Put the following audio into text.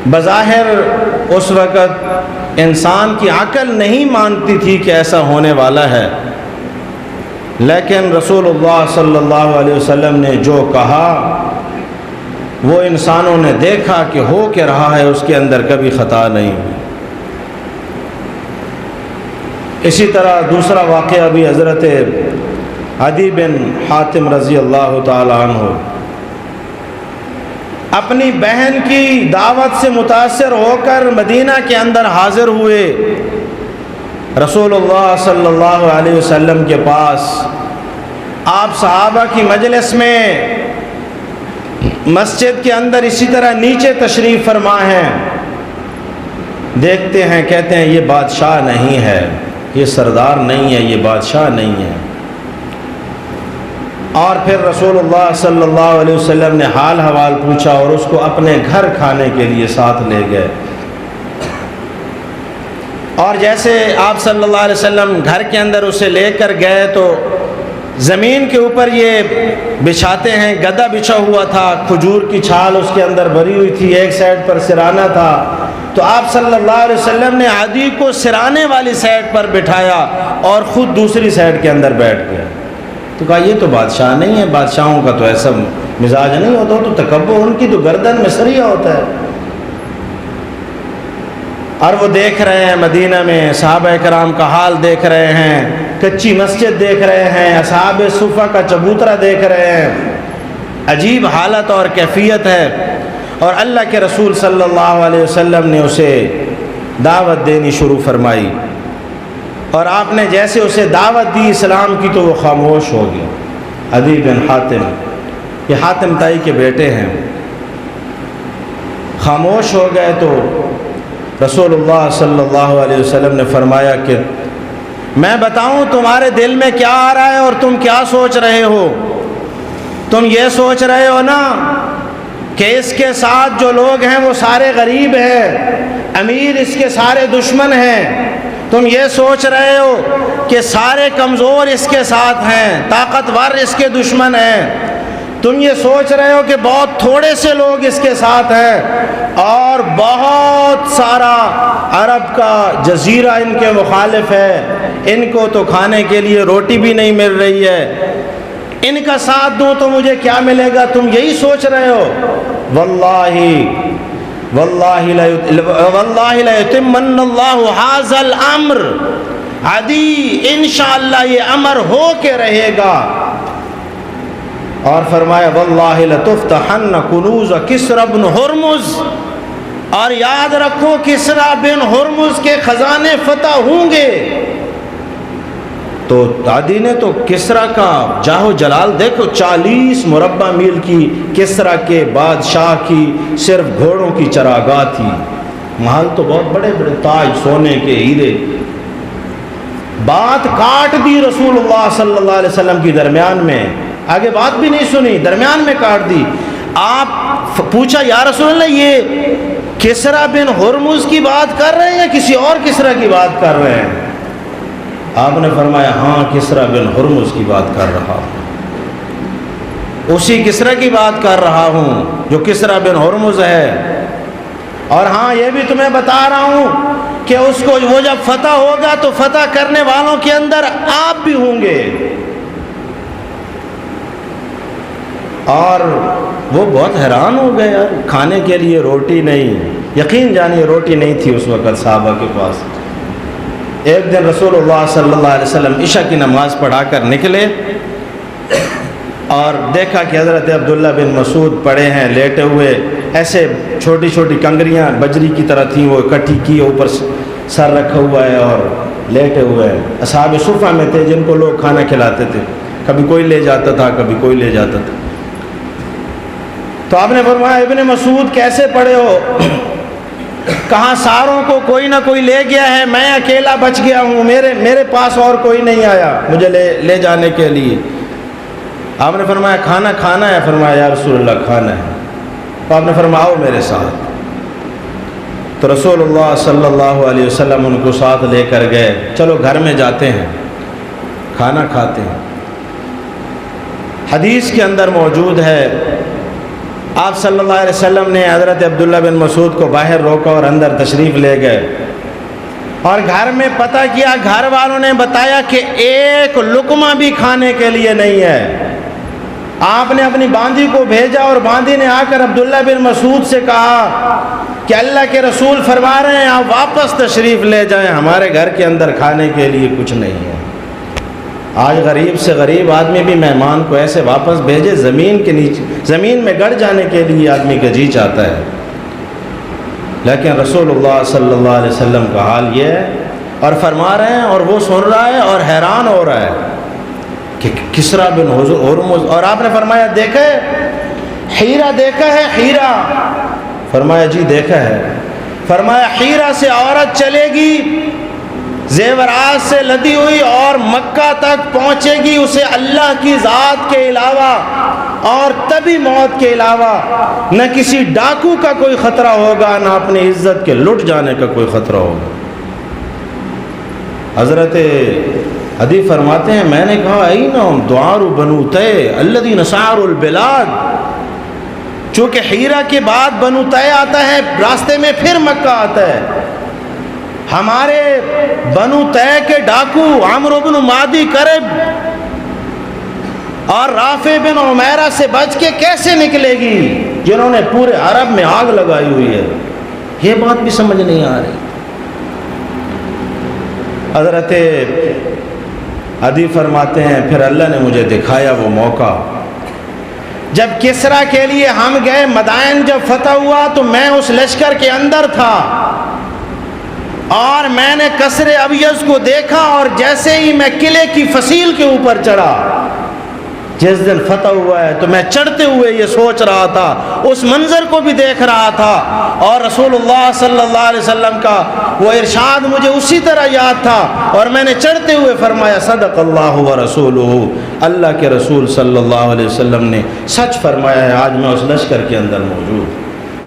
بظاہر اس وقت انسان کی عقل نہیں مانتی تھی کہ ایسا ہونے والا ہے، لیکن رسول اللہ صلی اللہ علیہ وسلم نے جو کہا وہ انسانوں نے دیکھا کہ ہو کے رہا ہے، اس کے اندر کبھی خطا نہیں ہوئی۔ اسی طرح دوسرا واقعہ بھی حضرت عدی بن حاتم رضی اللہ تعالی عنہ اپنی بہن کی دعوت سے متاثر ہو کر مدینہ کے اندر حاضر ہوئے، رسول اللہ صلی اللہ علیہ وسلم کے پاس۔ آپ صحابہ کی مجلس میں مسجد کے اندر اسی طرح نیچے تشریف فرما ہیں، دیکھتے ہیں، کہتے ہیں یہ بادشاہ نہیں ہے، یہ سردار نہیں ہے، یہ بادشاہ نہیں ہے۔ اور پھر رسول اللہ صلی اللہ علیہ وسلم نے حال حوال پوچھا اور اس کو اپنے گھر کھانے کے لیے ساتھ لے گئے۔ اور جیسے آپ صلی اللہ علیہ وسلم گھر کے اندر اسے لے کر گئے تو زمین کے اوپر یہ بچھاتے ہیں، گدا بچھا ہوا تھا، کھجور کی چھال اس کے اندر بھری ہوئی تھی، ایک سائڈ پر سرانہ تھا، تو آپ صلی اللہ علیہ وسلم نے عدی کو سرانے والی سائڈ پر بٹھایا اور خود دوسری سائڈ کے اندر بیٹھ گئے۔ تو کہا یہ تو بادشاہ نہیں ہے، بادشاہوں کا تو ایسا مزاج نہیں ہوتا، تو تکبر، ان کی تو گردن میں سریا ہوتا ہے۔ اور وہ دیکھ رہے ہیں مدینہ میں صحابہ کرام کا حال دیکھ رہے ہیں، کچی مسجد دیکھ رہے ہیں، اصحاب صفہ کا چبوترا دیکھ رہے ہیں، عجیب حالت اور کیفیت ہے۔ اور اللہ کے رسول صلی اللہ علیہ وسلم نے اسے دعوت دینی شروع فرمائی، اور آپ نے جیسے اسے دعوت دی اسلام کی تو وہ خاموش ہو گیا۔ عدی بن حاتم، یہ حاتم تائی کے بیٹے ہیں، خاموش ہو گئے۔ تو رسول اللہ صلی اللہ علیہ وسلم نے فرمایا کہ میں بتاؤں تمہارے دل میں کیا آ رہا ہے اور تم کیا سوچ رہے ہو؟ تم یہ سوچ رہے ہو نا کہ اس کے ساتھ جو لوگ ہیں وہ سارے غریب ہیں، امیر اس کے سارے دشمن ہیں۔ تم یہ سوچ رہے ہو کہ سارے کمزور اس کے ساتھ ہیں، طاقتور اس کے دشمن ہیں۔ تم یہ سوچ رہے ہو کہ بہت تھوڑے سے لوگ اس کے ساتھ ہیں اور بہت سارا عرب کا جزیرہ ان کے مخالف ہے، ان کو تو کھانے کے لیے روٹی بھی نہیں مل رہی ہے، ان کا ساتھ دوں تو مجھے کیا ملے گا؟ تم یہی سوچ رہے ہو؟ واللہ لیتمن اللہ ھذا الامر، عدی انشاءاللہ یہ امر ہو کے رہے گا۔ اور فرمایا واللہ لتفتحن کنوز کسری بن ہرمز، اور یاد رکھو کسری بن ہرمز کے خزانے فتح ہوں گے۔ تو عدی نے تو کسری کا جاہ و جلال دیکھو، 40 مربع میل کی کسری کے بادشاہ کی صرف گھوڑوں کی چراگاہ تھی، محل تو بہت بڑے بڑے، تاج سونے کے، ہیرے۔ بات کاٹ دی رسول اللہ صلی اللہ علیہ وسلم کی درمیان میں، آگے بات بھی نہیں سنی، درمیان میں کاٹ دی۔ آپ پوچھا یا رسول اللہ یہ کسری بن ہرمز کی بات کر رہے ہیں یا کسی اور کسری کی بات کر رہے ہیں؟ آپ نے فرمایا ہاں کسری بن ہرمز کی بات کر رہا ہوں، اسی کسری کی بات کر رہا ہوں جو کسری بن ہرمز ہے۔ اور ہاں یہ بھی تمہیں بتا رہا ہوں کہ اس کو وہ جب فتح ہوگا تو فتح کرنے والوں کے اندر آپ بھی ہوں گے۔ اور وہ بہت حیران ہو گئے، یار کھانے کے لیے روٹی نہیں، یقین جانیے روٹی نہیں تھی اس وقت صحابہ کے پاس۔ ایک دن رسول اللہ صلی اللہ علیہ وسلم عشاء کی نماز پڑھا کر نکلے اور دیکھا کہ حضرت عبداللہ بن مسعود پڑے ہیں لیٹے ہوئے، ایسے چھوٹی چھوٹی کنگریاں بجری کی طرح تھیں، وہ اکٹھی کی، اوپر سر رکھا ہوا ہے اور لیٹے ہوئے ہیں۔ اصحاب صفہ میں تھے جن کو لوگ کھانا کھلاتے تھے، کبھی کوئی لے جاتا تھا کبھی کوئی لے جاتا تھا۔ تو آپ نے فرمایا ابن مسعود کیسے پڑے ہو؟ کہاں ساروں کو کوئی نہ کوئی لے گیا ہے، میں اکیلا بچ گیا ہوں، میرے پاس اور کوئی نہیں آیا مجھے لے جانے کے لیے۔ آپ نے فرمایا کھانا کھانا ہے؟ فرمایا یا رسول اللہ کھانا ہے۔ تو آپ نے فرمایا آؤ میرے ساتھ۔ تو رسول اللہ صلی اللہ علیہ وسلم ان کو ساتھ لے کر گئے، چلو گھر میں جاتے ہیں کھانا کھاتے ہیں۔ حدیث کے اندر موجود ہے آپ صلی اللہ علیہ وسلم نے حضرت عبداللہ بن مسعود کو باہر روکا اور اندر تشریف لے گئے اور گھر میں پتہ کیا، گھر والوں نے بتایا کہ ایک لقمہ بھی کھانے کے لیے نہیں ہے۔ آپ نے اپنی باندی کو بھیجا اور باندی نے آ کر عبداللہ بن مسعود سے کہا کہ اللہ کے رسول فرما رہے ہیں آپ واپس تشریف لے جائیں، ہمارے گھر کے اندر کھانے کے لیے کچھ نہیں ہے۔ آج غریب سے غریب آدمی بھی مہمان کو ایسے واپس بھیجے، زمین کے نیچے زمین میں گڑ جانے کے لیے آدمی کا جی چاہتا ہے، لیکن رسول اللہ صلی اللہ علیہ وسلم کا حال یہ ہے، اور فرما رہے ہیں اور وہ سن رہا ہے اور حیران ہو رہا ہے کہ کسریٰ بن ہرمز، اور آپ نے فرمایا دیکھا ہے حیرہ دیکھا ہے؟ حیرہ؟ فرمایا جی دیکھا ہے۔ فرمایا حیرہ سے عورت چلے گی زیورات سے لدی ہوئی اور مکہ تک پہنچے گی، اسے اللہ کی ذات کے علاوہ اور طبی موت کے علاوہ نہ کسی ڈاکو کا کوئی خطرہ ہوگا، نہ اپنی عزت کے لٹ جانے کا کوئی خطرہ ہوگا۔ حضرت عدی فرماتے ہیں میں نے کہا اینہم دعار بنو تے الذین سعروا البلاد، چونکہ حیرہ کے بعد بنو تے آتا ہے، راستے میں پھر مکہ آتا ہے، ہمارے بنو تے کے ڈاکو عمرو بن مادی کرب اور رافع بن عمیرہ سے بچ کے کیسے نکلے گی جنہوں نے پورے عرب میں آگ لگائی ہوئی ہے؟ یہ بات بھی سمجھ نہیں آ رہی۔ حضرت عدی فرماتے ہیں پھر اللہ نے مجھے دکھایا وہ موقع جب کسریٰ کے لیے ہم گئے، مدائن جب فتح ہوا تو میں اس لشکر کے اندر تھا اور میں نے قصر ابیض کو دیکھا، اور جیسے ہی میں قلعے کی فصیل کے اوپر چڑھا، جس دن فتح ہوا ہے تو میں چڑھتے ہوئے یہ سوچ رہا تھا، اس منظر کو بھی دیکھ رہا تھا، اور رسول اللہ صلی اللہ علیہ وسلم کا وہ ارشاد مجھے اسی طرح یاد تھا، اور میں نے چڑھتے ہوئے فرمایا صدق اللہ و رسولہ، اللہ کے رسول صلی اللہ علیہ وسلم نے سچ فرمایا ہے، آج میں اس لشکر کے اندر موجود